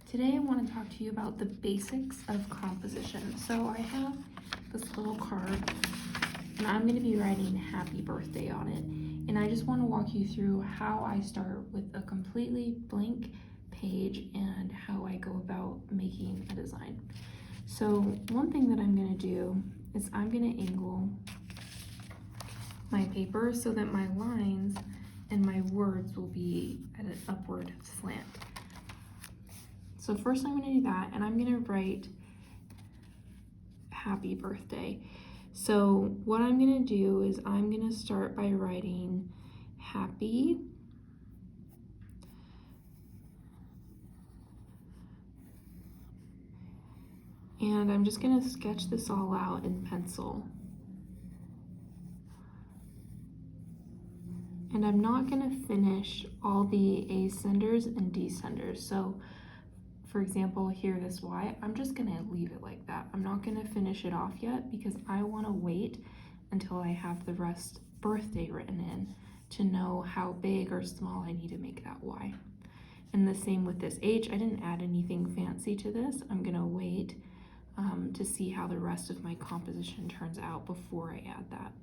Today I want to talk to you about the basics of composition. So I have this little card and I'm going to be writing happy birthday on it. And I just want to walk you through how I start with a completely blank page and how I go about making a design. So one thing that I'm going to do is I'm going to angle my paper so that my lines and my words will be at an upward slant. So first I'm going to do that, and I'm going to write happy birthday. So what I'm going to do is I'm going to start by writing happy, and I'm just going to sketch this all out in pencil. And I'm not going to finish all the ascenders and descenders. So for example, here this Y, I'm just going to leave it like that. I'm not going to finish it off yet because I want to wait until I have the rest birthday written in to know how big or small I need to make that Y. And the same with this H. I didn't add anything fancy to this. I'm going to wait to see how the rest of my composition turns out before I add that.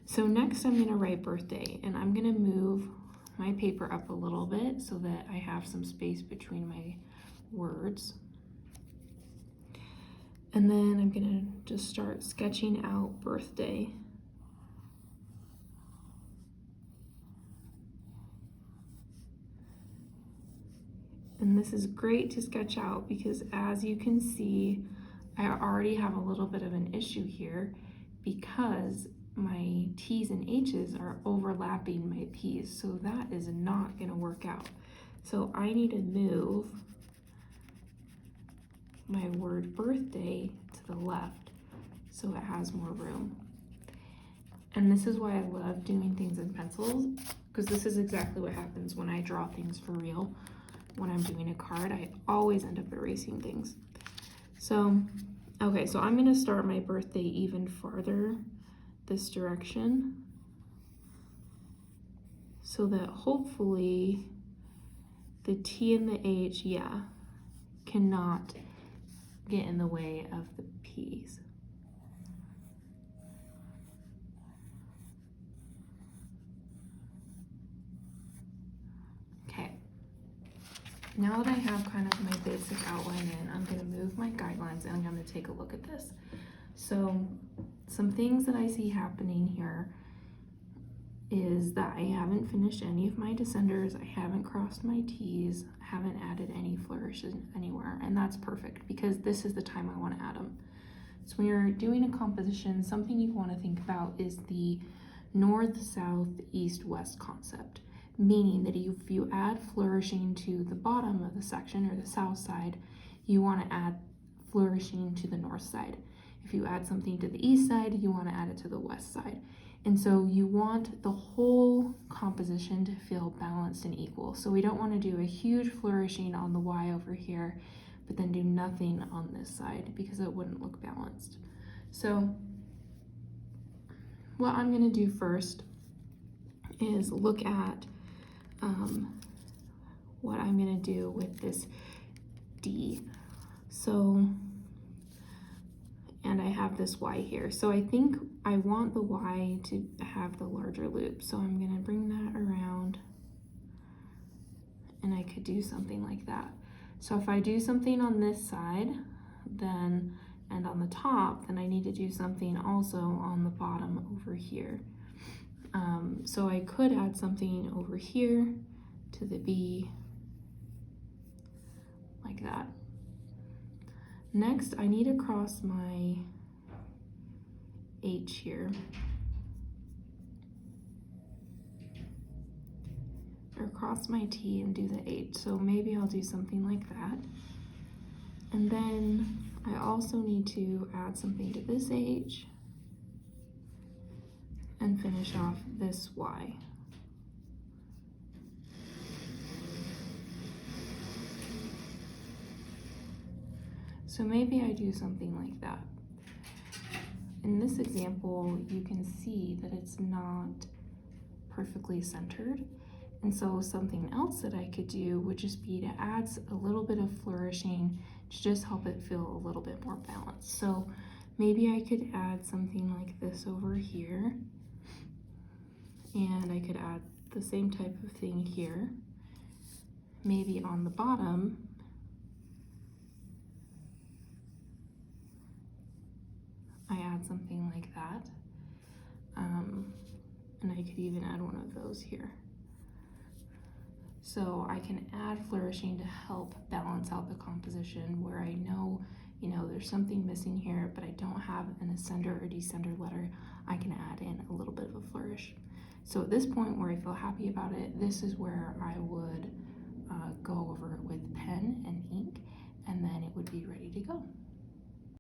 So next I'm going to write birthday, and I'm going to move my paper up a little bit so that I have some space between my words. And then I'm going to just start sketching out birthday. And this is great to sketch out because, as you can see, I already have a little bit of an issue here because my T's and H's are overlapping my P's, so that is not going to work out. So I need to move my word birthday to the left so it has more room. And this is why I love doing things in pencils, because this is exactly what happens when I draw things for real. When I'm doing a card, I always end up erasing things. So, okay, so I'm gonna start my birthday even farther this direction so that hopefully the T and the H, cannot get in the way of the P's. Okay, now that I have kind of my basic outline in, I'm going to move my guidelines and I'm going to take a look at this. So some things that I see happening here is that I haven't finished any of my descenders, I haven't crossed my T's, I haven't added any flourishes anywhere, and that's perfect because this is the time I want to add them. So when you're doing a composition, something you want to think about is the north, south, east, west concept, meaning that if you add flourishing to the bottom of the section or the south side, you want to add flourishing to the north side. If you add something to the east side, you want to add it to the west side. And so you want the whole composition to feel balanced and equal. So we don't want to do a huge flourishing on the Y over here, but then do nothing on this side because it wouldn't look balanced. So what I'm going to do first is look at what I'm going to do with this D. So, and I have this Y here. So I think I want the Y to have the larger loop. So I'm going to bring that around, and I could do something like that. So if I do something on this side, then, and on the top, then I need to do something also on the bottom over here. So I could add something over here to the B, like that. Next, I need to cross my H here, or cross my T and do the H. So maybe I'll do something like that. And then I also need to add something to this H and finish off this Y. So maybe I do something like that. In this example, you can see that it's not perfectly centered, And so something else that I could do would just be to add a little bit of flourishing to just help it feel a little bit more balanced. So maybe I could add something like this over here, and I could add the same type of thing here. Maybe on the bottom, I add something like that. And I could even add one of those here. So I can add flourishing to help balance out the composition where I know, there's something missing here, but I don't have an ascender or descender letter. I can add in a little bit of a flourish. So at this point where I feel happy about it, this is where I would go over it with pen and ink, and then it would be ready to go.